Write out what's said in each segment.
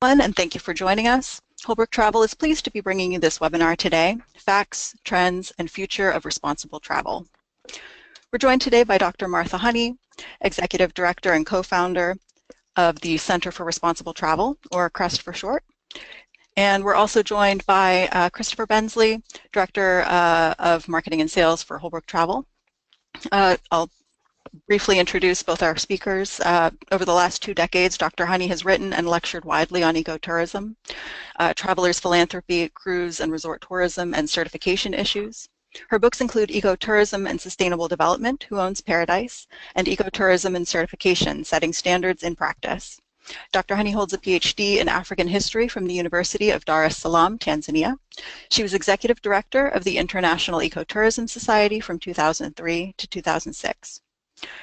And thank you for joining us. Holbrook Travel is pleased to be bringing you this webinar today, Facts, Trends, and Future of Responsible Travel. We're joined today by Dr. Martha Honey, Executive Director and Co-founder of the Center for Responsible Travel, or CREST for short. And we're also joined by Christopher Bensley, Director of Marketing and Sales for Holbrook Travel. I'll briefly introduce both our speakers. Over the last 2 decades, Dr. Honey has written and lectured widely on ecotourism, travelers' philanthropy, cruise and resort tourism, and certification issues. Her books include Ecotourism and Sustainable Development, Who Owns Paradise, and Ecotourism and Certification, Setting Standards in Practice. Dr. Honey holds a PhD in African History from the University of Dar es Salaam, Tanzania. She was Executive Director of the International Ecotourism Society from 2003 to 2006.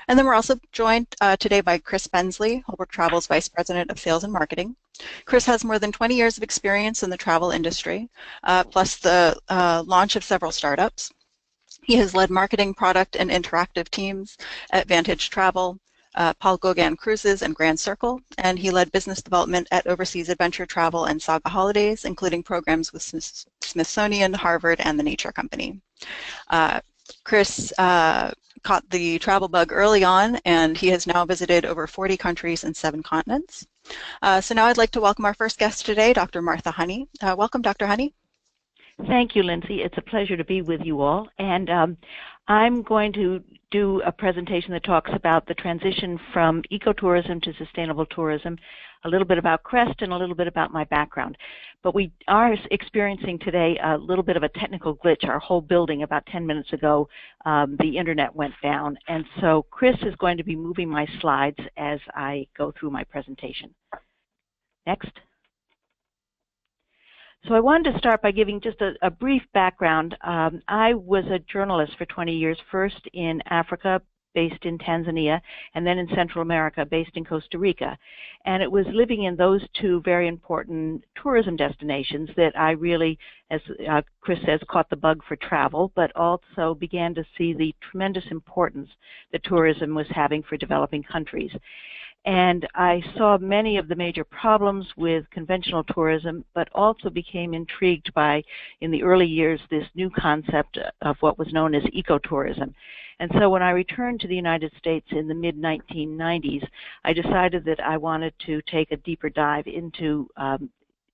And then we're also joined today by Chris Bensley, Holbrook Travel's Vice President of Sales and Marketing. Chris has more than 20 years of experience in the travel industry, plus the launch of several startups. He has led marketing, product, and interactive teams at Vantage Travel, Paul Gauguin Cruises, and Grand Circle, and he led business development at Overseas Adventure Travel and Saga Holidays, including programs with Smithsonian, Harvard, and the Nature Company. Chris caught the travel bug early on, and he has now visited over 40 countries and 7 continents. So now I'd like to welcome our first guest today, Dr. Martha Honey. Welcome, Dr. Honey. Thank you, Lindsay. It's a pleasure to be with you all. And I'm going to do a presentation that talks about the transition from ecotourism to sustainable tourism, a little bit about CREST, and a little bit about my background. But we are experiencing today a little bit of a technical glitch. Our whole building, about 10 minutes ago, the internet went down. And so Chris is going to be moving my slides as I go through my presentation. Next. So I wanted to start by giving just a brief background. I was a journalist for 20 years, first in Africa, based in Tanzania, and then in Central America, based in Costa Rica. And it was living in those 2 very important tourism destinations that I really, as Chris says, caught the bug for travel, but also began to see the tremendous importance that tourism was having for developing countries. And I saw many of the major problems with conventional tourism, but also became intrigued by, in the early years, this new concept of what was known as ecotourism. And so when I returned to the United States in the mid-1990s, I decided that I wanted to take a deeper dive into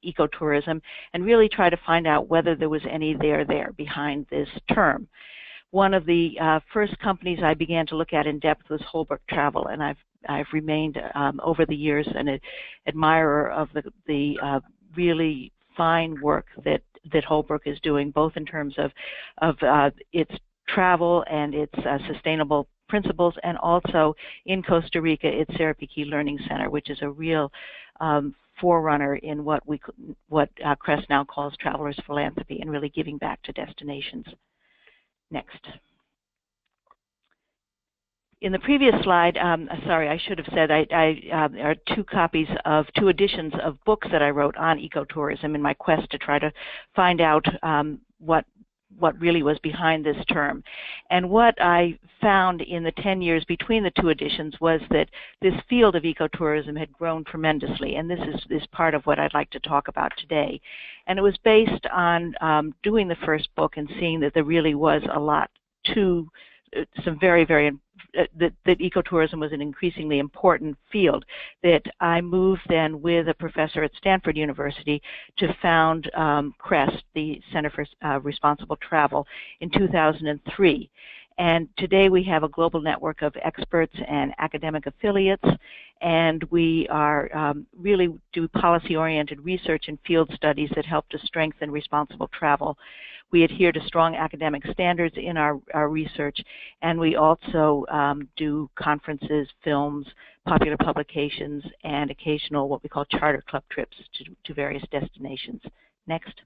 ecotourism and really try to find out whether there was any there behind this term. One of the first companies I began to look at in depth was Holbrook Travel, and I've remained over the years an admirer of the really fine work that Holbrook is doing, both in terms of its travel and its sustainable principles, and also in Costa Rica, its Sarapiqui Learning Center, which is a real forerunner in what CREST now calls travelers' philanthropy and really giving back to destinations. Next. In the previous slide, sorry, I should have said there are 2 editions of books that I wrote on ecotourism in my quest to try to find out what really was behind this term. And what I found in the 10 years between the 2 editions was that this field of ecotourism had grown tremendously, and this is part of what I'd like to talk about today. And it was based on doing the first book and seeing that there really was a lot to some very, very that ecotourism was an increasingly important field, that I moved then with a professor at Stanford University to found CREST, the Center for Responsible Travel, in 2003. And today we have a global network of experts and academic affiliates, and we are really do policy-oriented research and field studies that help to strengthen responsible travel. We adhere to strong academic standards in our research, and we also do conferences, films, popular publications, and occasional what we call charter club trips to various destinations. Next.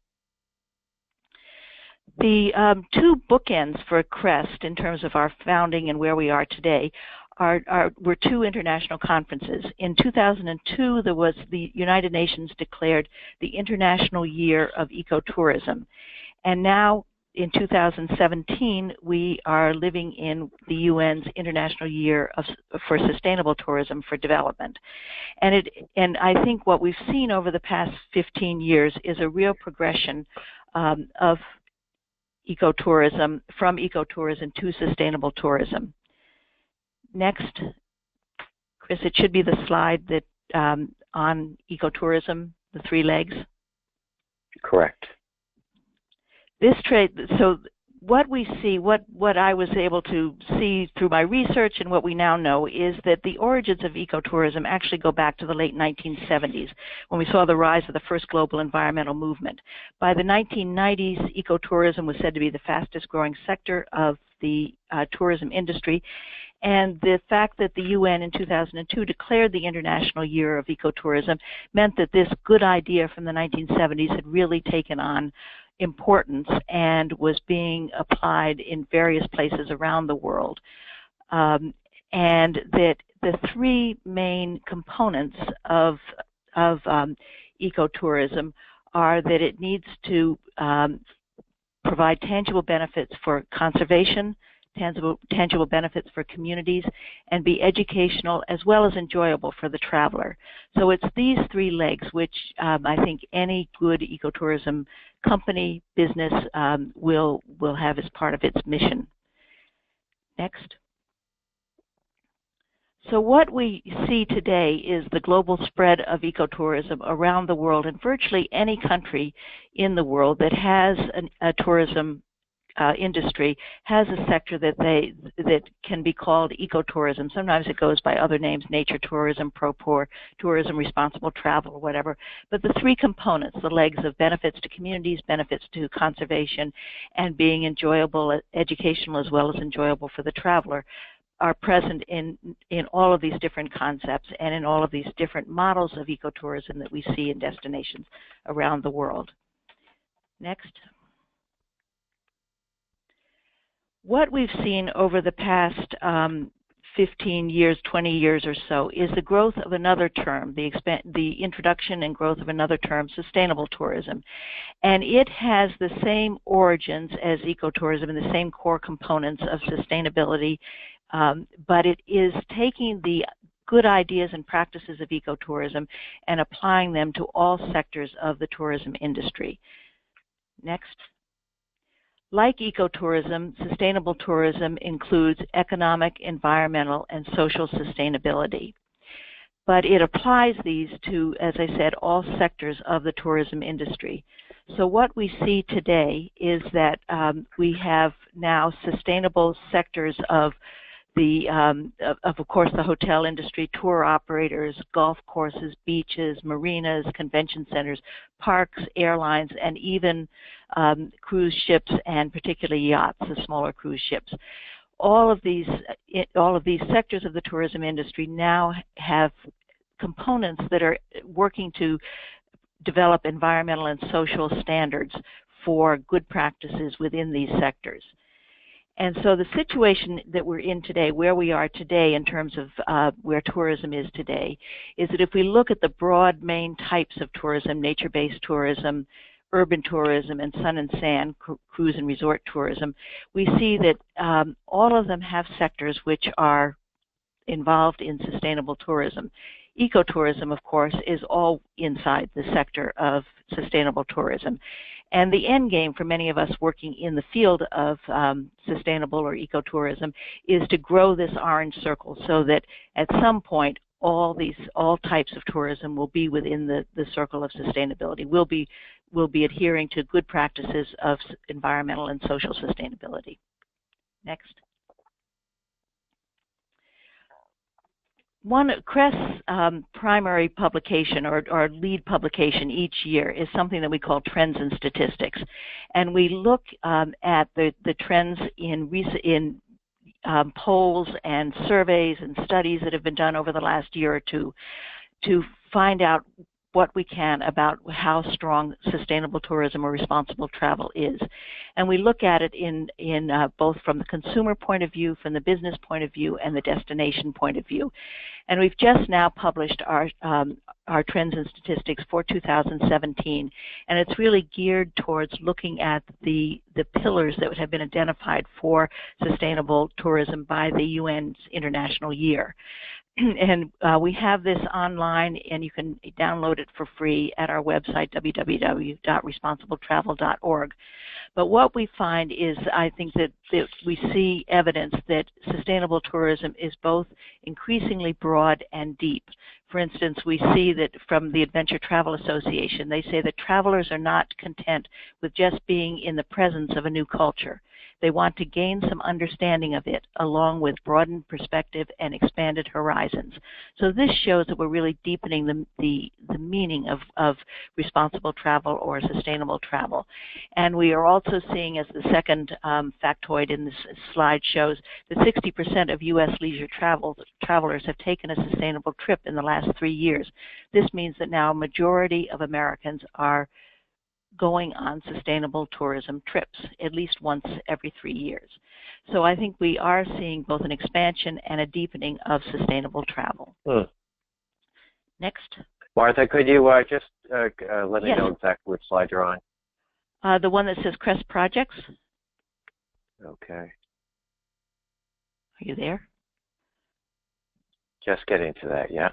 The 2 bookends for CREST in terms of our founding and where we are today were 2 international conferences. In 2002, there was the United Nations declared the International Year of Ecotourism. And now in 2017, we are living in the UN's International Year for Sustainable Tourism for Development. And I think what we've seen over the past 15 years is a real progression of ecotourism, from ecotourism to sustainable tourism. Next, Chris, it should be the slide that on ecotourism, the 3 legs. Correct. This so what we see, what I was able to see through my research and what we now know is that the origins of ecotourism actually go back to the late 1970s, when we saw the rise of the first global environmental movement. By the 1990s, ecotourism was said to be the fastest growing sector of the tourism industry. And the fact that the UN in 2002 declared the International Year of Ecotourism meant that this good idea from the 1970s had really taken on importance and was being applied in various places around the world. And that the 3 main components of ecotourism are that it needs to provide tangible benefits for conservation, tangible benefits for communities, and be educational as well as enjoyable for the traveler. So it's these 3 legs which I think any good ecotourism company, business will have as part of its mission. Next. So what we see today is the global spread of ecotourism around the world, in virtually any country in the world that has a tourism industry has a sector that can be called ecotourism. Sometimes it goes by other names: nature tourism, pro-poor tourism, responsible travel, or whatever. But the 3 components, the legs of benefits to communities, benefits to conservation, and being enjoyable, educational as well as enjoyable for the traveler, are present in all of these different concepts and in all of these different models of ecotourism that we see in destinations around the world. Next. What we've seen over the past 15 years, 20 years or so, is the growth of another term, the introduction and growth of another term, sustainable tourism. And it has the same origins as ecotourism and the same core components of sustainability, but it is taking the good ideas and practices of ecotourism and applying them to all sectors of the tourism industry. Next. Like ecotourism, sustainable tourism includes economic, environmental, and social sustainability. But it applies these to, as I said, all sectors of the tourism industry. So what we see today is that we have now sustainable sectors of course, the hotel industry, tour operators, golf courses, beaches, marinas, convention centers, parks, airlines, and even cruise ships, and particularly yachts, the smaller cruise ships. All of these sectors of the tourism industry now have components that are working to develop environmental and social standards for good practices within these sectors. And so the situation that we're in today, where we are today in terms of where tourism is today, is that if we look at the broad main types of tourism, nature-based tourism, urban tourism, and sun and sand, cruise and resort tourism, we see that all of them have sectors which are involved in sustainable tourism. Ecotourism, of course, is all inside the sector of sustainable tourism. And the end game for many of us working in the field of sustainable or ecotourism is to grow this orange circle so that at some point all types of tourism will be within the circle of sustainability. We'll be adhering to good practices of environmental and social sustainability. Next. One CRES's primary publication or lead publication each year is something that we call Trends and Statistics, and we look at the trends in polls and surveys and studies that have been done over the last year or two to find out what we can about how strong sustainable tourism or responsible travel is. And we look at it in both from the consumer point of view, from the business point of view, and the destination point of view. And we've just now published our trends and statistics for 2017, and it's really geared towards looking at the pillars that have been identified for sustainable tourism by the UN's International Year. And we have this online, and you can download it for free at our website, www.responsibletravel.org. But what we find is, I think that we see evidence that sustainable tourism is both increasingly broad and deep. For instance, we see that from the Adventure Travel Association, they say that travelers are not content with just being in the presence of a new culture. They want to gain some understanding of it, along with broadened perspective and expanded horizons. So this shows that we're really deepening the meaning of responsible travel or sustainable travel. And we are also seeing, as the second factoid in this slide shows, that 60% of U.S. leisure travelers have taken a sustainable trip in the last 3 years. This means that now a majority of Americans are going on sustainable tourism trips, at least once every 3 years. So I think we are seeing both an expansion and a deepening of sustainable travel. Next. Martha, could you just let me know exactly which slide you're on? The one that says CREST projects. Okay. Are you there? Just getting to that, yeah.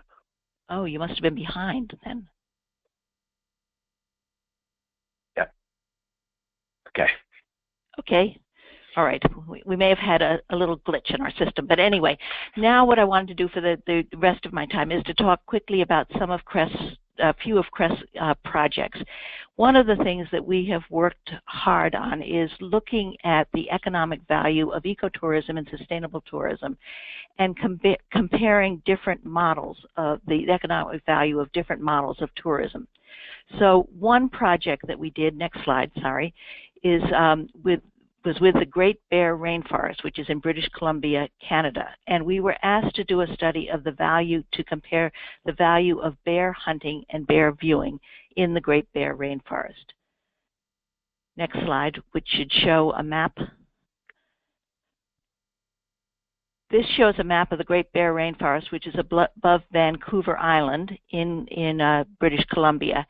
Oh, you must have been behind then. Okay. Okay. All right. We may have had a little glitch in our system. But anyway, now what I wanted to do for the rest of my time is to talk quickly about some of a few of CREST's projects. One of the things that we have worked hard on is looking at the economic value of ecotourism and sustainable tourism and comparing different models of the economic value of different models of tourism. So one project that we did, next slide, sorry, is was with the Great Bear Rainforest, which is in British Columbia, Canada. And we were asked to do a study of the value, to compare the value of bear hunting and bear viewing in the Great Bear Rainforest. Next slide, which should show a map. This shows a map of the Great Bear Rainforest, which is above Vancouver Island in British Columbia.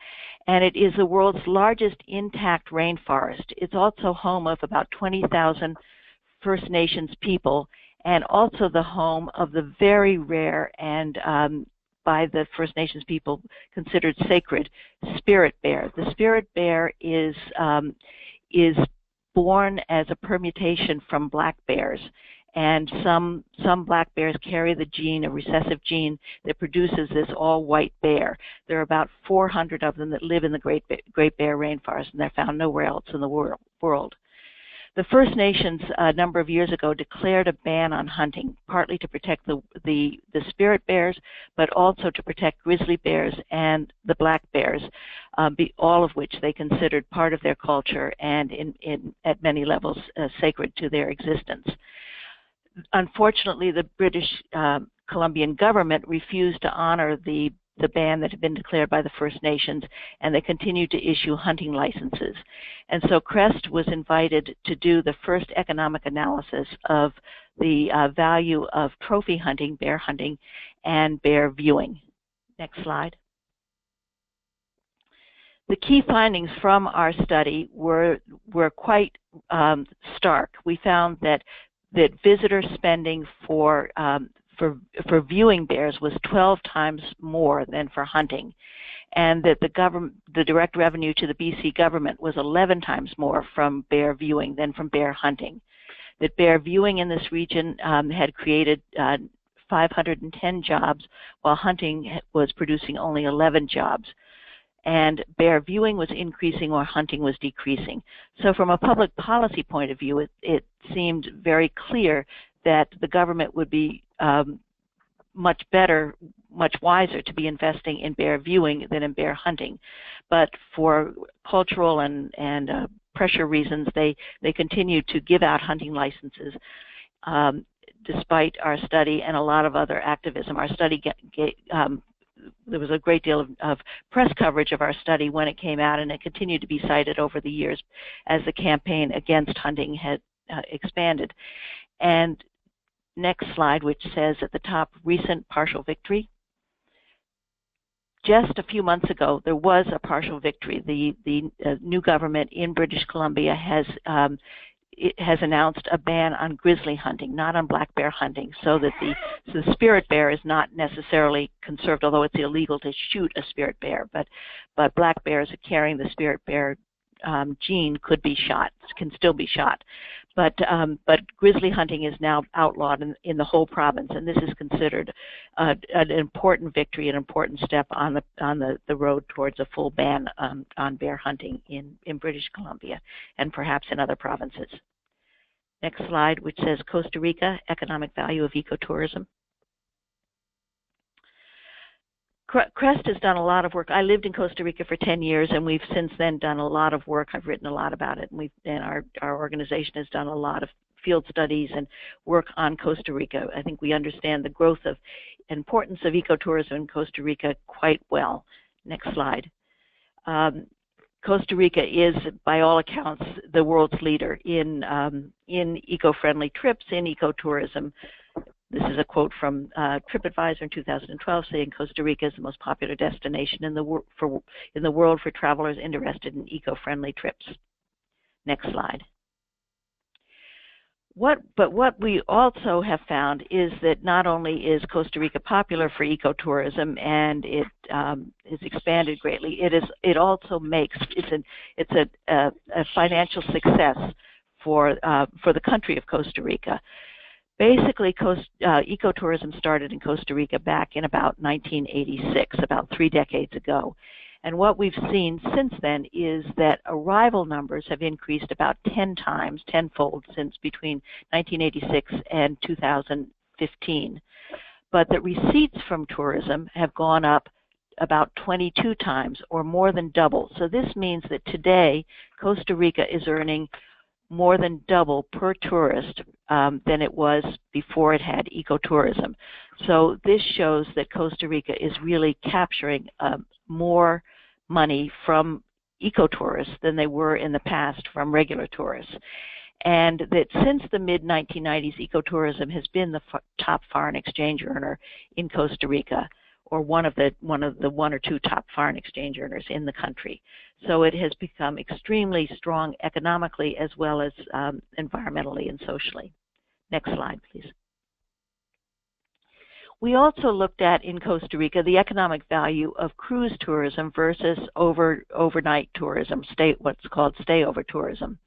And it is the world's largest intact rainforest. It's also home of about 20,000 First Nations people, and also the home of the very rare and by the First Nations people considered sacred spirit bear. The spirit bear is born as a permutation from black bears. And some black bears carry the gene, a recessive gene, that produces this all-white bear. There are about 400 of them that live in the Great Bear Rainforest, and they're found nowhere else in the world. The First Nations, a number of years ago, declared a ban on hunting, partly to protect the spirit bears, but also to protect grizzly bears and the black bears, all of which they considered part of their culture and at many levels sacred to their existence. Unfortunately, the British Columbian government refused to honor the ban that had been declared by the First Nations, and they continued to issue hunting licenses. And so CREST was invited to do the first economic analysis of the value of trophy hunting, bear hunting, and bear viewing. Next slide. The key findings from our study were quite stark. We found that visitor spending for viewing bears was 12 times more than for hunting, and that the direct revenue to the BC government was 11 times more from bear viewing than from bear hunting. That bear viewing in this region had created 510 jobs, while hunting was producing only 11 jobs. And bear viewing was increasing while hunting was decreasing. So from a public policy point of view, it seemed very clear that the government would be much better, much wiser to be investing in bear viewing than in bear hunting. But for cultural and pressure reasons, they continued to give out hunting licenses despite our study and a lot of other activism. Our study there was a great deal of press coverage of our study when it came out, and it continued to be cited over the years as the campaign against hunting had expanded. And next slide, which says at the top, recent partial victory. Just a few months ago, there was a partial victory. The new government in British Columbia has announced a ban on grizzly hunting, not on black bear hunting, so that the spirit bear is not necessarily conserved, although it's illegal to shoot a spirit bear. But black bears carrying the spirit bear gene can still be shot. But grizzly hunting is now outlawed in the whole province, and this is considered an important victory, an important step on the road towards a full ban on bear hunting in British Columbia and perhaps in other provinces. Next slide, which says Costa Rica, economic value of ecotourism. CREST has done a lot of work. I lived in Costa Rica for 10 years, and we've since then done a lot of work. I've written a lot about it, and our organization has done a lot of field studies and work on Costa Rica. I think we understand the growth of importance of ecotourism in Costa Rica quite well. Next slide. Costa Rica is, by all accounts, the world's leader in eco-friendly trips, in ecotourism. This is a quote from TripAdvisor in 2012 saying Costa Rica is the most popular destination in the world for travelers interested in eco-friendly trips. Next slide. But what we also have found is that not only is Costa Rica popular for ecotourism and it is expanded greatly, it also makes it's a financial success for the country of Costa Rica. Basically, ecotourism started in Costa Rica back in about 1986, about 3 decades ago. And what we've seen since then is that arrival numbers have increased about 10 times, tenfold, since between 1986 and 2015. But the receipts from tourism have gone up about 22 times, or more than double. So this means that today, Costa Rica is earning more than double per tourist than it was before it had ecotourism. So this shows that Costa Rica is really capturing more money from ecotourists than they were in the past from regular tourists. And that since the mid-1990s, ecotourism has been the top foreign exchange earner in Costa Rica, or one of the one or two top foreign exchange earners in the country. So it has become extremely strong economically as well as environmentally and socially. Next slide, please. We also looked at in Costa Rica the economic value of cruise tourism versus overnight tourism, what's called stayover tourism.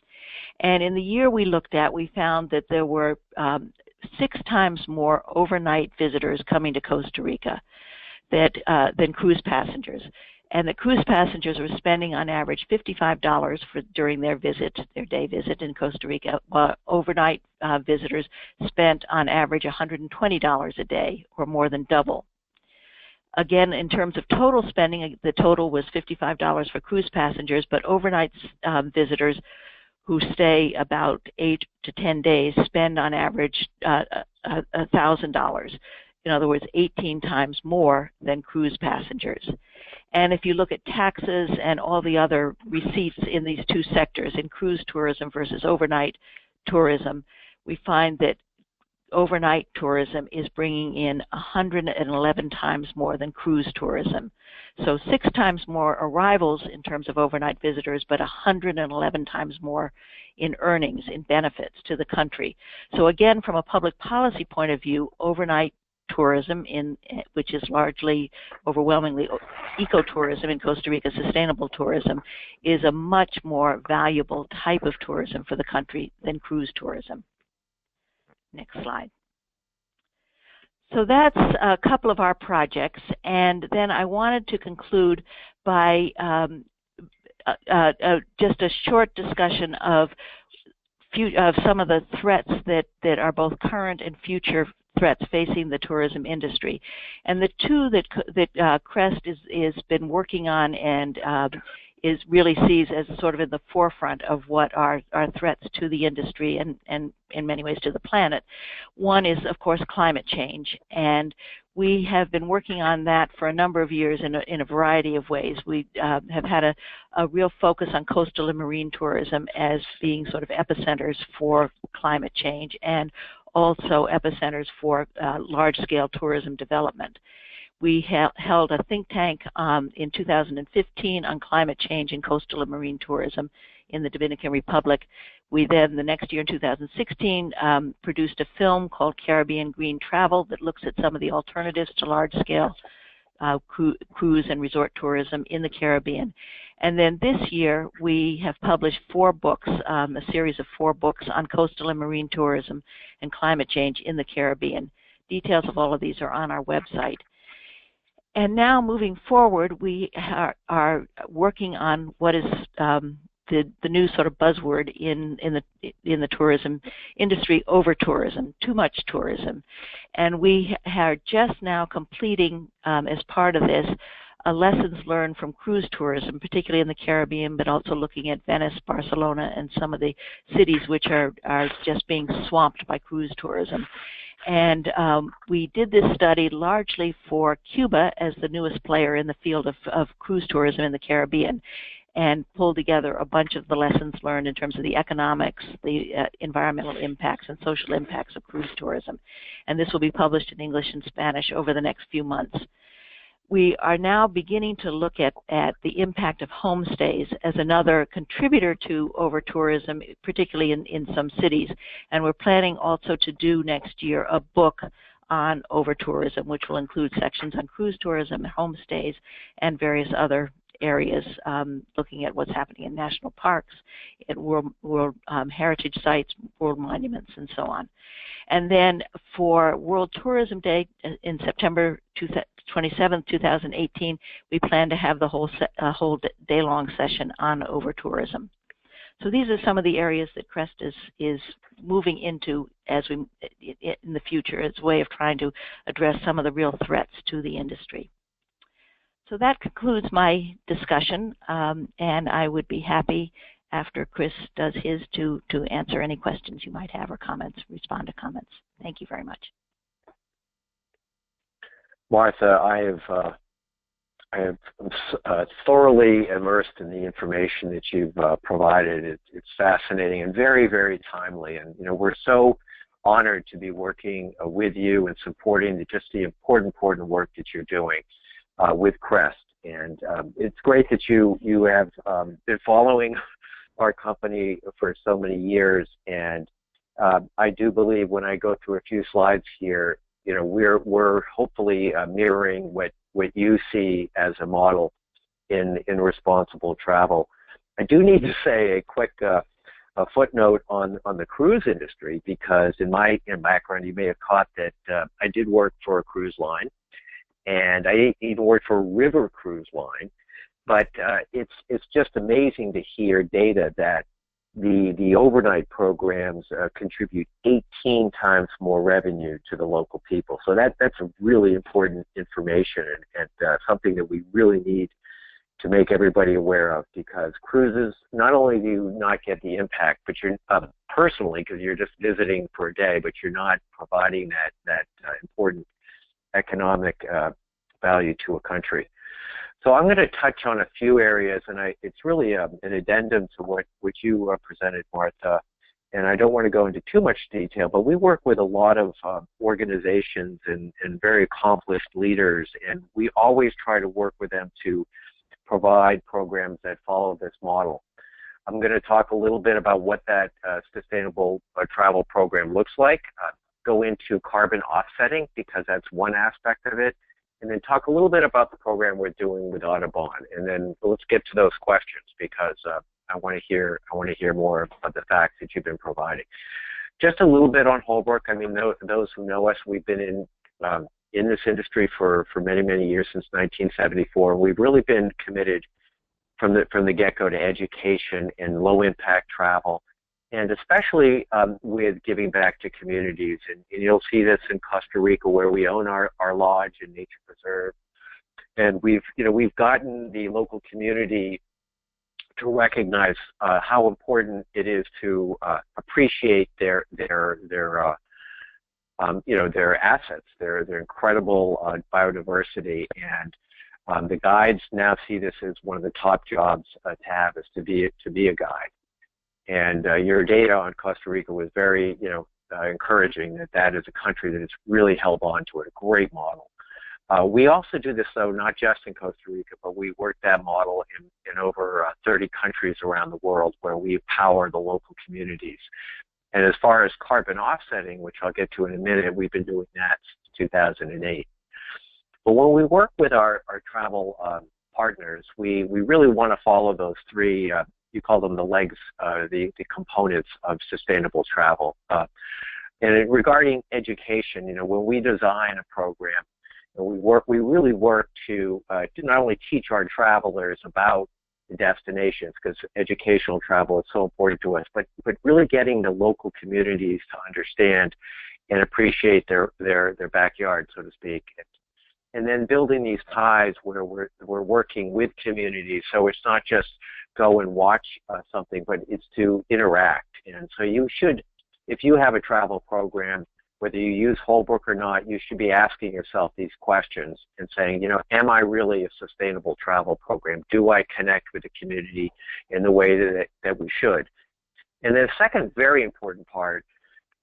And in the year we looked at, we found that there were 6 times more overnight visitors coming to Costa Rica than cruise passengers. And the cruise passengers were spending on average $55 during their day visit in Costa Rica, while overnight visitors spent on average $120 a day, or more than double. Again, in terms of total spending, the total was $55 for cruise passengers, but overnight visitors who stay about 8 to 10 days spend on average $1,000. In other words, 18 times more than cruise passengers. And if you look at taxes and all the other receipts in these two sectors, in cruise tourism versus overnight tourism, we find that overnight tourism is bringing in 111 times more than cruise tourism. So 6 times more arrivals in terms of overnight visitors, but 111 times more in earnings, in benefits to the country. So again, from a public policy point of view, overnight tourism, which is largely, overwhelmingly ecotourism in Costa Rica, sustainable tourism, is a much more valuable type of tourism for the country than cruise tourism. Next slide. So that's a couple of our projects, and then I wanted to conclude by just a short discussion of some of the threats that are both current and future threats facing the tourism industry. And the two that CREST is been working on and really sees as sort of in the forefront of what are threats to the industry and in many ways to the planet. One is, of course, climate change, and we have been working on that for a number of years in a variety of ways. We have had a real focus on coastal and marine tourism as being sort of epicenters for climate change and also epicenters for large-scale tourism development. We held a think tank in 2015 on climate change in coastal and marine tourism in the Dominican Republic. We then, the next year in 2016, produced a film called Caribbean Green Travel that looks at some of the alternatives to large-scale cruise and resort tourism in the Caribbean. And then this year, we have published 4 books, a series of 4 books on coastal and marine tourism and climate change in the Caribbean. Details of all of these are on our website. And now, moving forward, we are working on what is the new sort of buzzword in the tourism industry: over tourism, too much tourism. And we are just now completing, as part of this, lessons learned from cruise tourism, particularly in the Caribbean, but also looking at Venice, Barcelona, and some of the cities which are just being swamped by cruise tourism. And we did this study largely for Cuba as the newest player in the field of cruise tourism in the Caribbean, and pulled together a bunch of the lessons learned in terms of the economics, the environmental impacts, and social impacts of cruise tourism. And this will be published in English and Spanish over the next few months. We are now beginning to look at the impact of homestays as another contributor to over-tourism, particularly in some cities. And we're planning also to do next year a book on over-tourism, which will include sections on cruise tourism, homestays, and various other areas, looking at what's happening in national parks, at world heritage sites, world monuments, and so on. And then for World Tourism Day in September 27th, 2018, we plan to have the whole day-long session on over-tourism. So these are some of the areas that CREST is moving into in the future. It's a way of trying to address some of the real threats to the industry. So that concludes my discussion, and I would be happy, after Chris does his, to answer any questions you might have or comments, respond to comments. Thank you very much. Martha, I have thoroughly immersed in the information that you've provided. It's fascinating and very, very timely. And we're so honored to be working with you and supporting just the important work that you're doing with CREST. And it's great that you have been following our company for so many years. And I do believe, when I go through a few slides here, we're hopefully mirroring what you see as a model in responsible travel. I do need to say a quick a footnote on the cruise industry, because in my background, you may have caught that I did work for a cruise line, and I even worked for a river cruise line. But it's just amazing to hear data that the overnight programs contribute 18 times more revenue to the local people. So that's a really important information, and something that we really need to make everybody aware of, because cruises, not only do you not get the impact, but you're personally, because you're just visiting for a day, but you're not providing that important economic value to a country. So I'm going to touch on a few areas, and it's really an addendum to what you presented, Martha, and I don't want to go into too much detail, but we work with a lot of organizations and very accomplished leaders, and we always try to work with them to provide programs that follow this model. I'm going to talk a little bit about what that sustainable travel program looks like, go into carbon offsetting, because that's one aspect of it, and then talk a little bit about the program we're doing with Audubon, and then let's get to those questions, because I want to hear more of the facts that you've been providing. Just a little bit on Holbrook. I mean, those who know us, we've been in this industry for many years, since 1974. We've really been committed from the get-go to education and low-impact travel, and especially with giving back to communities. And you'll see this in Costa Rica, where we own our lodge and nature preserve, and we've gotten the local community to recognize how important it is to appreciate their assets, their incredible biodiversity, and the guides now see this as one of the top jobs to have, is to be a guide. And your data on Costa Rica was very encouraging. That is a country that has really held on to it, a great model. We also do this, though, not just in Costa Rica, but we work that model in over 30 countries around the world, where we empower the local communities. And as far as carbon offsetting, which I'll get to in a minute, we've been doing that since 2008. But when we work with our travel partners, we really want to follow those three, you call them the legs, the components of sustainable travel. And regarding education, when we design a program, we really work to not only teach our travelers about the destinations, because educational travel is so important to us, but really getting the local communities to understand and appreciate their backyard, so to speak. And then building these ties where we're working with communities, so it's not just go and watch something, but it's to interact. And so you should, if you have a travel program, whether you use Holbrook or not, you should be asking yourself these questions and saying, am I really a sustainable travel program? Do I connect with the community in the way that we should? And the second very important part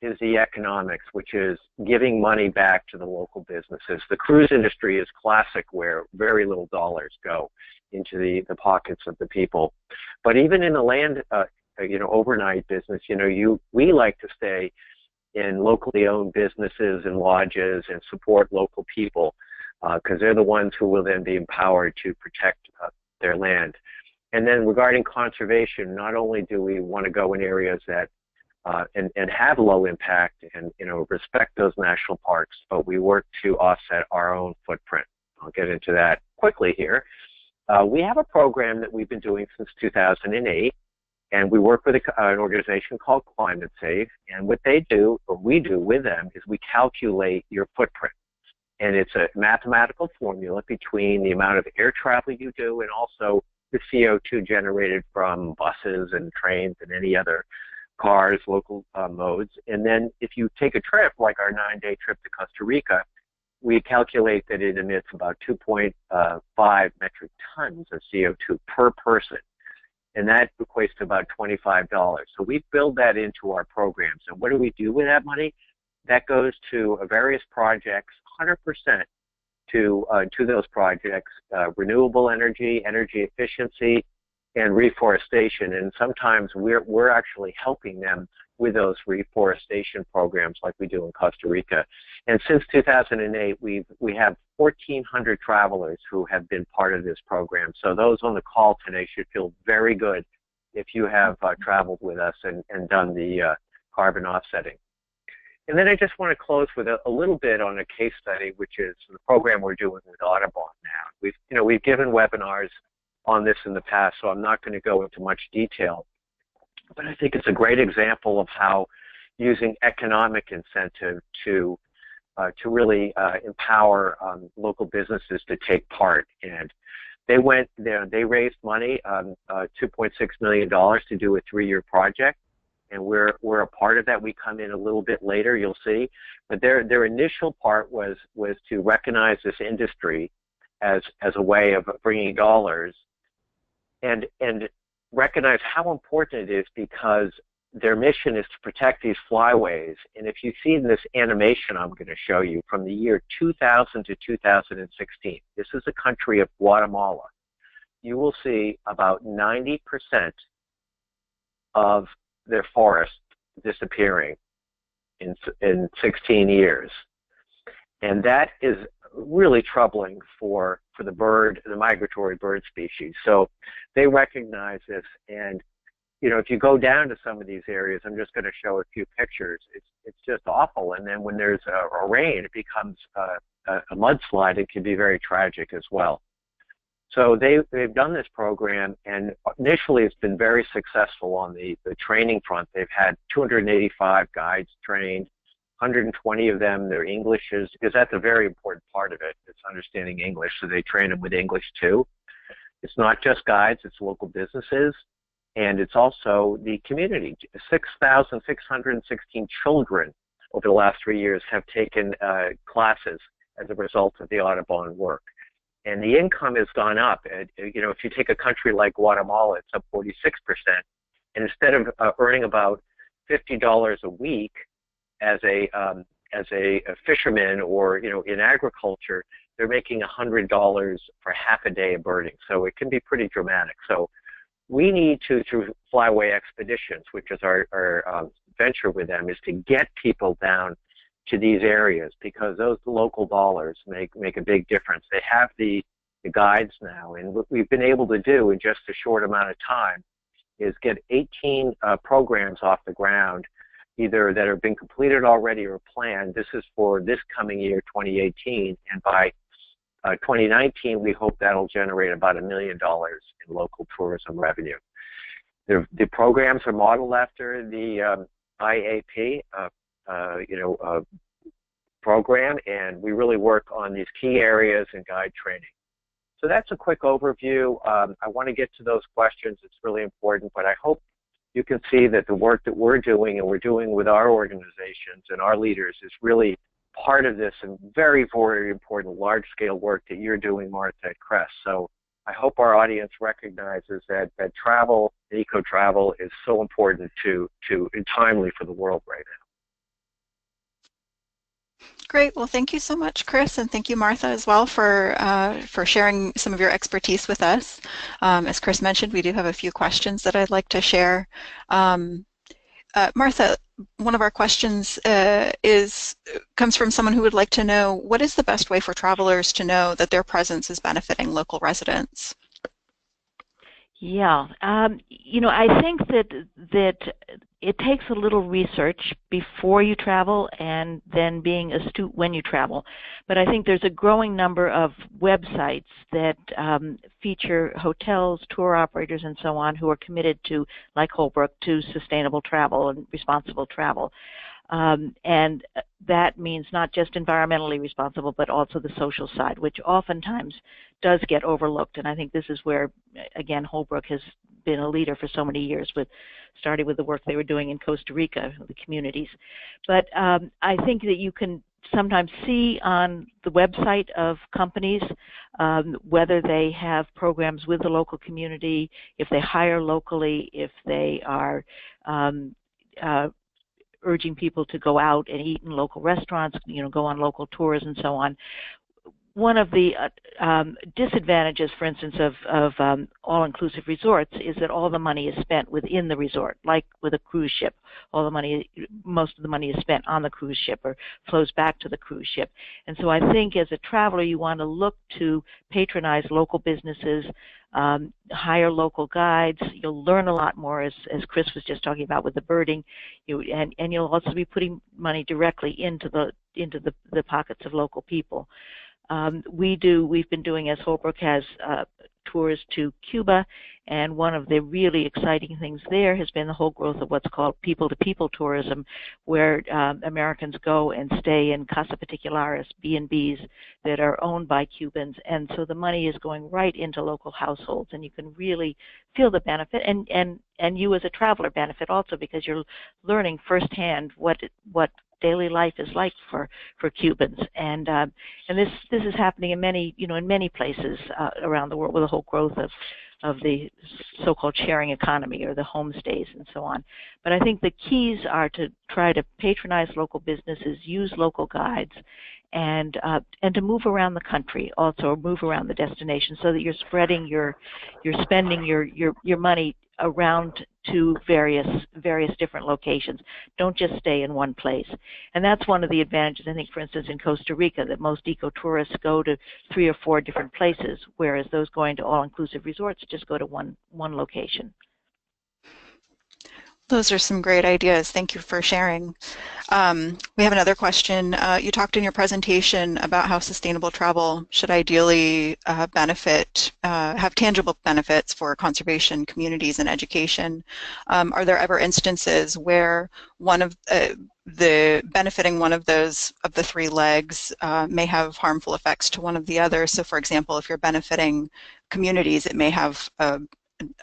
is the economics, which is giving money back to the local businesses. The cruise industry is classic, where very little dollars go into the pockets of the people. But even in the land, overnight business, we like to stay in locally owned businesses and lodges and support local people, because they're the ones who will then be empowered to protect their land. And then regarding conservation, not only do we want to go in areas that and have low impact and respect those national parks, but we work to offset our own footprint. I'll get into that quickly here. We have a program that we've been doing since 2008. And we work with an organization called Climate Safe, and what they do, or we do with them, is we calculate your footprint. And it's a mathematical formula between the amount of air travel you do and also the CO2 generated from buses and trains and any other cars, local modes. And then if you take a trip, like our 9-day trip to Costa Rica, we calculate that it emits about 2.5 metric tons of CO2 per person. And that equates to about $25. So we build that into our programs. And what do we do with that money? That goes to various projects, 100% to those projects, renewable energy, energy efficiency, and reforestation. And sometimes we're actually helping them with those reforestation programs like we do in Costa Rica. And since 2008, we have 1,400 travelers who have been part of this program. So those on the call today should feel very good if you have traveled with us and done the carbon offsetting. And then I just want to close with a little bit on a case study, which is the program we're doing with Audubon now. We've given webinars on this in the past, so I'm not going to go into much detail. But I think it's a great example of how using economic incentive to really empower local businesses to take part. And they went there, they raised money, $2.6 million to do a 3-year project. And we're a part of that. We come in a little bit later, you'll see. But their initial part was to recognize this industry as a way of bringing dollars and recognize how important it is, because their mission is to protect these flyways. And if you see in this animation I'm going to show you from the year 2000 to 2016, this is the country of Guatemala, you will see about 90% of their forest disappearing in 16 years. And that is really troubling for the migratory bird species. So they recognize this, and if you go down to some of these areas, I'm just going to show a few pictures. It's just awful. And then when there's a rain, it becomes a mudslide. It can be very tragic as well. So they've done this program, and initially it's been very successful on the training front. They've had 285 guides trained, 120 of them, their English is, because that's a very important part of it, it's understanding English, so they train them with English too. It's not just guides, it's local businesses, and it's also the community. 6,616 children over the last 3 years have taken classes as a result of the Audubon work. And the income has gone up. You know, if you take a country like Guatemala, it's up 46%. And instead of earning about $50 a week as a fisherman or, you know, in agriculture, they're making $100 for half a day of birding. So it can be pretty dramatic. So we need to, through Flyway Expeditions, which is our venture with them, is to get people down to these areas, because those local dollars make a big difference. They have the guides now, and what we've been able to do in just a short amount of time is get 18 programs off the ground, either that have been completed already or planned. This is for this coming year, 2018, and by 2019, we hope that'll generate about $1 million in local tourism revenue. The programs are modeled after the IAP, program, and we really work on these key areas in guide training. So that's a quick overview. I want to get to those questions. It's really important, but I hope you can see that the work that we're doing and we're doing with our organizations and our leaders is really part of this and very, very important large-scale work that you're doing, Martha, at Crest. So I hope our audience recognizes that travel, eco-travel, is so important and timely for the world right now. Great. Well, thank you so much, Chris, and thank you, Martha, as well for sharing some of your expertise with us. As Chris mentioned, we do have a few questions that I'd like to share. Martha, one of our questions comes from someone who would like to know, what is the best way for travelers to know that their presence is benefiting local residents? Yeah, you know, I think that it takes a little research before you travel and then being astute when you travel. But I think there's a growing number of websites that feature hotels, tour operators, and so on who are committed to, like Holbrook, to sustainable travel and responsible travel. And that means not just environmentally responsible, but also the social side, which oftentimes does get overlooked. And I think this is where, again, Holbrook has been a leader for so many years, starting with the work they were doing in Costa Rica, the communities. But I think that you can sometimes see on the website of companies whether they have programs with the local community, if they hire locally, if they are urging people to go out and eat in local restaurants, you know, go on local tours and so on. One of the disadvantages, for instance, of all-inclusive resorts is that all the money is spent within the resort, like with a cruise ship. Most of the money is spent on the cruise ship or flows back to the cruise ship. And so I think as a traveler, you want to look to patronize local businesses, hire local guides. You'll learn a lot more, as Chris was just talking about with the birding, and you'll also be putting money directly into the pockets of local people. We've been doing, as Holbrook has, tours to Cuba, and one of the really exciting things there has been the whole growth of what's called people-to-people tourism, where Americans go and stay in Casa Particulares, B&Bs that are owned by Cubans, and so the money is going right into local households, and you can really feel the benefit, and you as a traveler benefit also, because you're learning firsthand what daily life is like for Cubans, and this is happening in many places around the world with the whole growth of the so-called sharing economy or the homestays and so on. But I think the keys are to try to patronize local businesses, use local guides, and to move around the country also, or move around the destination, so that you're spending your money around to various different locations. Don't just stay in one place. And that's one of the advantages, I think, for instance, in Costa Rica, that most eco-tourists go to 3 or 4 different places, whereas those going to all-inclusive resorts just go to one location. Those are some great ideas. Thank you for sharing. We have another question. You talked in your presentation about how sustainable travel should ideally have tangible benefits for conservation, communities, and education. Are there ever instances where one of benefiting one of the 3 legs may have harmful effects to one of the others? So, for example, if you're benefiting communities, it may have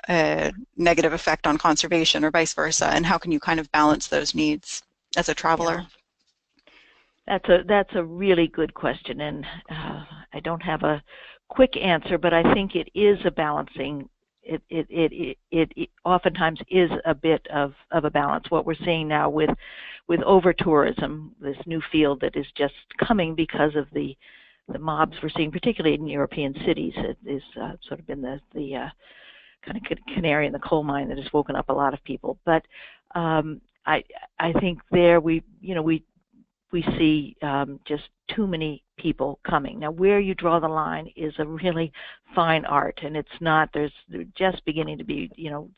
a negative effect on conservation or vice versa, and how can you kind of balance those needs as a traveler? That's a really good question, and I don't have a quick answer, but I think it is a balancing. It oftentimes is a bit of a balance. What we're seeing now with over tourism, this new field that is just coming because of the mobs we're seeing, particularly in European cities, it is sort of been the kind of canary in the coal mine that has woken up a lot of people. But I think there we see just too many people coming. Now, where you draw the line is a really fine art, and it's not. There's just beginning to be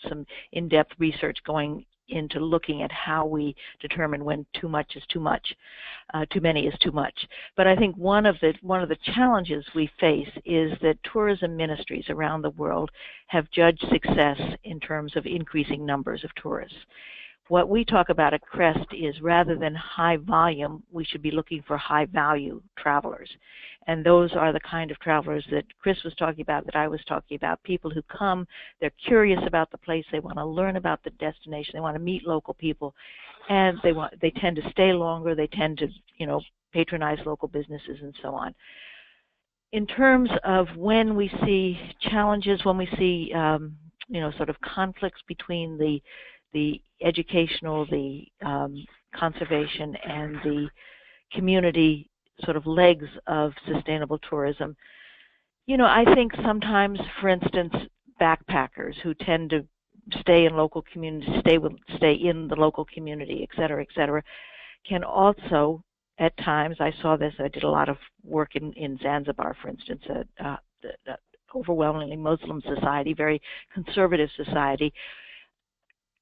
some in-depth research going into looking at how we determine when too much is too much, too many is too much. But I think one of the challenges we face is that tourism ministries around the world have judged success in terms of increasing numbers of tourists. What we talk about at CREST is rather than high volume, we should be looking for high value travelers. And those are the kind of travelers that Chris was talking about, that I was talking about, people who come, they're curious about the place, they want to learn about the destination, they want to meet local people, and they tend to stay longer, they tend to patronize local businesses and so on. In terms of when we see challenges, when we see sort of conflicts between the educational, the conservation, and the community sort of legs of sustainable tourism. I think sometimes, for instance, backpackers who tend to stay in local communities, stay in the local community, et cetera, can also, at times, I saw this, I did a lot of work in Zanzibar, for instance, a overwhelmingly Muslim society, very conservative society.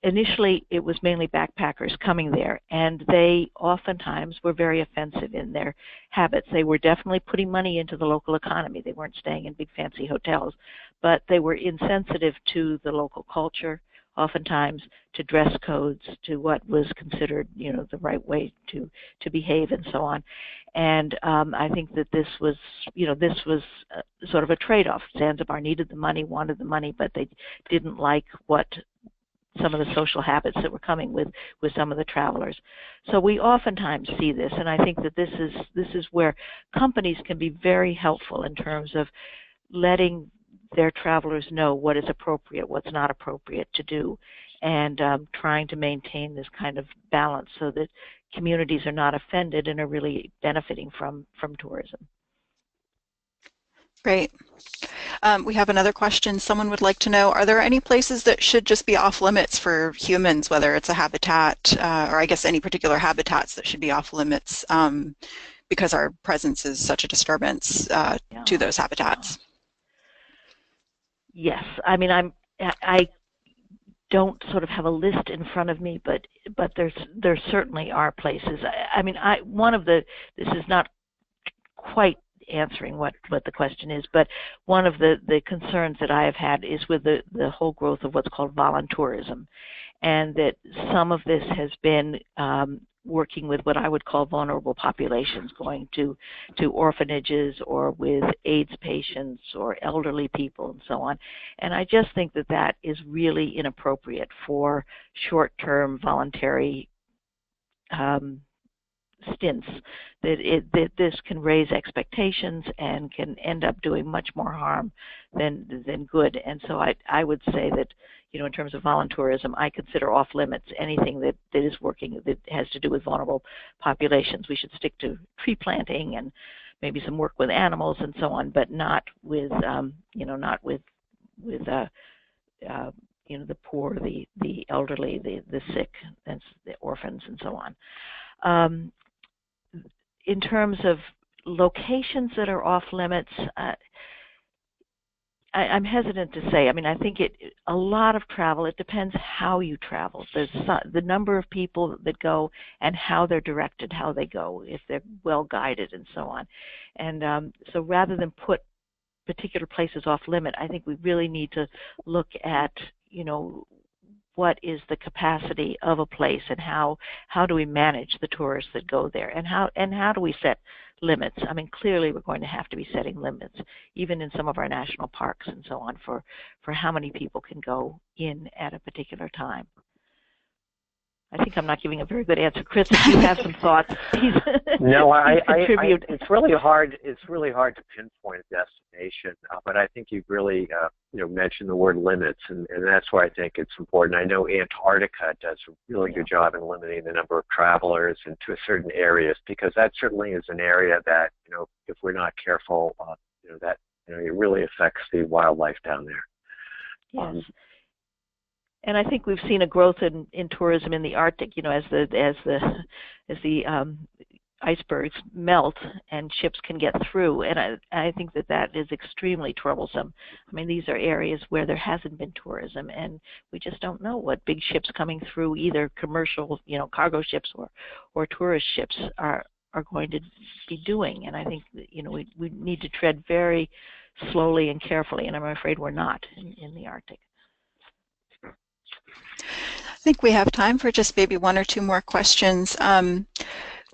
Initially, it was mainly backpackers coming there, and they oftentimes were very offensive in their habits. They were definitely putting money into the local economy. They weren't staying in big fancy hotels, but they were insensitive to the local culture, oftentimes to dress codes, to what was considered, the right way to behave, and so on. And I think that this was sort of a trade-off. Zanzibar needed the money, wanted the money, but they didn't like what some of the social habits that were coming with some of the travelers. So we oftentimes see this, and I think that this is where companies can be very helpful in terms of letting their travelers know what is appropriate, what's not appropriate to do, and trying to maintain this kind of balance so that communities are not offended and are really benefiting from tourism. Great. We have another question. Someone would like to know, are there any places that should just be off limits for humans, whether it's a habitat or I guess any particular habitats that should be off limits because our presence is such a disturbance to those habitats? Yes. I mean, I don't sort of have a list in front of me, but there certainly are places. I mean, this is not quite answering what the question is, but one of the concerns that I have had is with the whole growth of what's called voluntourism, and that some of this has been working with what I would call vulnerable populations, going to orphanages or with AIDS patients or elderly people and so on. And I just think that is really inappropriate for short-term voluntary stints, that this can raise expectations and can end up doing much more harm than good. And so I would say that, in terms of voluntourism, I consider off limits anything that is working that has to do with vulnerable populations. We should stick to tree planting and maybe some work with animals and so on, but not with not with the poor, the elderly, the sick, and the orphans, and so on. In terms of locations that are off limits, I'm hesitant to say. I mean, I think a lot of travel, it depends how you travel. There's the number of people that go and how they're directed, how they go, if they're well guided and so on. And so rather than put particular places off limit, I think we really need to look at, what is the capacity of a place, and how do we manage the tourists that go there, and how do we set limits. I mean, clearly we're going to have to be setting limits, even in some of our national parks and so on, for how many people can go in at a particular time. I think I'm not giving a very good answer, Chris. If you have some thoughts, please, no, contribute. It's really hard. It's really hard to pinpoint a destination, but I think you've really, mentioned the word limits, and that's why I think it's important. I know Antarctica does a really good job in limiting the number of travelers into certain areas, because that certainly is an area that, if we're not careful, it really affects the wildlife down there. Yes. And I think we've seen a growth in tourism in the Arctic, as the icebergs melt and ships can get through. And I think that is extremely troublesome. I mean, these are areas where there hasn't been tourism, and we just don't know what big ships coming through, either commercial, cargo ships or tourist ships, are going to be doing. And I think that, we need to tread very slowly and carefully, and I'm afraid we're not in the Arctic. I think we have time for just maybe one or two more questions.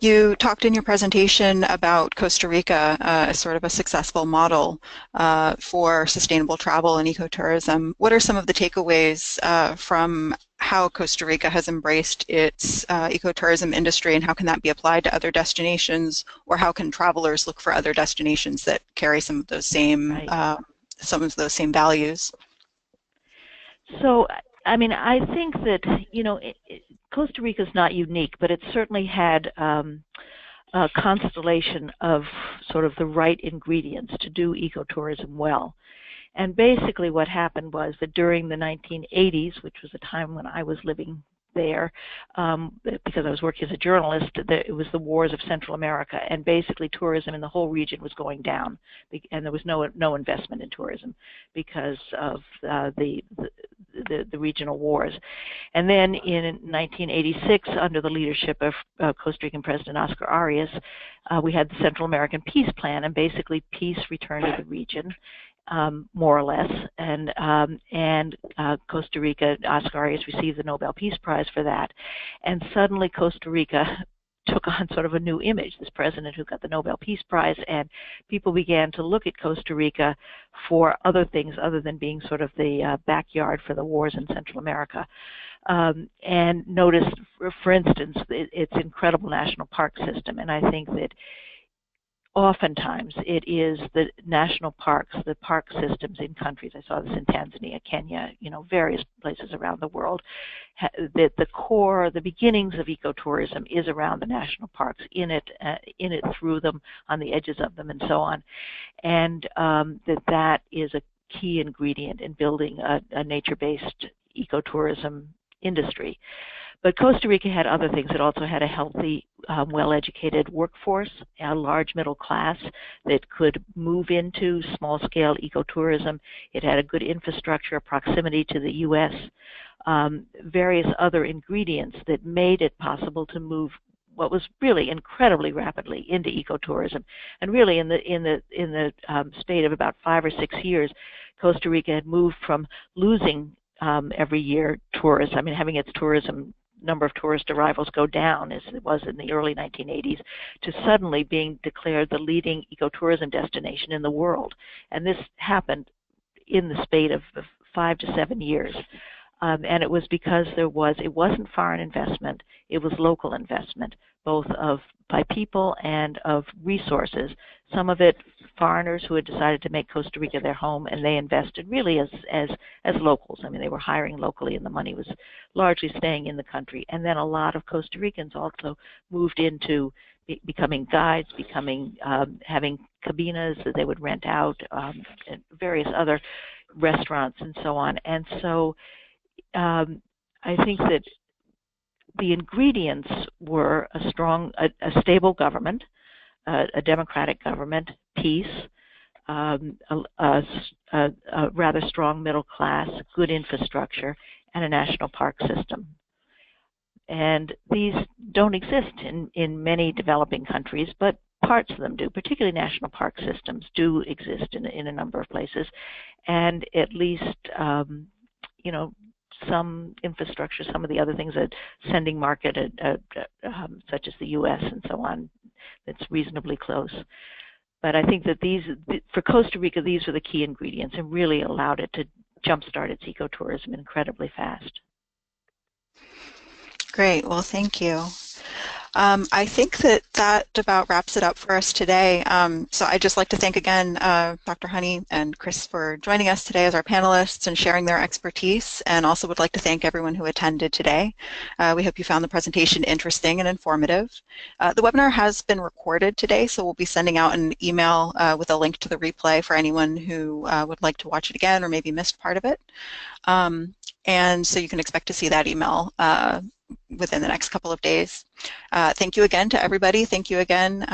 You talked in your presentation about Costa Rica as sort of a successful model for sustainable travel and ecotourism. What are some of the takeaways from how Costa Rica has embraced its ecotourism industry, and how can that be applied to other destinations, or how can travelers look for other destinations that carry some of those same values? So, I mean, I think that, Costa Rica is not unique, but it certainly had a constellation of sort of the right ingredients to do ecotourism well. And basically what happened was that during the 1980s, which was a time when I was living there, because I was working as a journalist, it was the wars of Central America, and basically tourism in the whole region was going down, and there was no investment in tourism because of the regional wars. And then in 1986, under the leadership of Costa Rican President Oscar Arias, we had the Central American Peace Plan, and basically peace returned to the region. More or less, and Costa Rica, Oscar Arias received the Nobel Peace Prize for that, and suddenly Costa Rica took on sort of a new image, this president who got the Nobel Peace Prize, and people began to look at Costa Rica for other things other than being sort of the backyard for the wars in Central America. And noticed, for instance, its incredible national park system, and I think that oftentimes it is the national parks, the park systems in countries, I saw this in Tanzania, Kenya, various places around the world, that the core, the beginnings of ecotourism is around the national parks, in it, through them, on the edges of them, and so on. And that is a key ingredient in building a nature-based ecotourism industry. But Costa Rica had other things. It also had a healthy, well-educated workforce, a large middle class that could move into small-scale ecotourism. It had a good infrastructure, proximity to the U.S., various other ingredients that made it possible to move what was really incredibly rapidly into ecotourism. And really, in the state of about 5 or 6 years, Costa Rica had moved from losing every year tourists, having its number of tourist arrivals go down, as it was in the early 1980s, to suddenly being declared the leading ecotourism destination in the world. And this happened in the spate of 5 to 7 years. And it was because it wasn't foreign investment, it was local investment, both by people and of resources. Some of it foreigners who had decided to make Costa Rica their home, and they invested really as locals. They were hiring locally, and the money was largely staying in the country. And then a lot of Costa Ricans also moved into becoming guides, having cabinas that they would rent out, and various other restaurants and so on. And so I think that the ingredients were a stable government, a democratic government, peace, a rather strong middle class, good infrastructure, and a national park system. And these don't exist in many developing countries, but parts of them do. Particularly national park systems do exist in a number of places, and at least some infrastructure, some of the other things, a sending market, such as the U.S. and so on, that's reasonably close. But I think that for Costa Rica, these are the key ingredients and really allowed it to jumpstart its ecotourism incredibly fast. Great. Well, thank you. I think that about wraps it up for us today. So I'd just like to thank again Dr. Honey and Chris for joining us today as our panelists and sharing their expertise, and also would like to thank everyone who attended today. We hope you found the presentation interesting and informative. The webinar has been recorded today, so we'll be sending out an email with a link to the replay for anyone who would like to watch it again or maybe missed part of it. And so you can expect to see that email within the next couple of days. Thank you again to everybody. Thank you again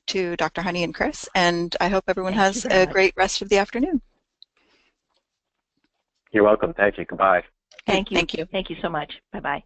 to Dr. Honey and Chris, and I hope everyone has a great rest of the afternoon. You're welcome. Thank you. Goodbye. Thank you. Thank you. Thank you so much. Bye-bye.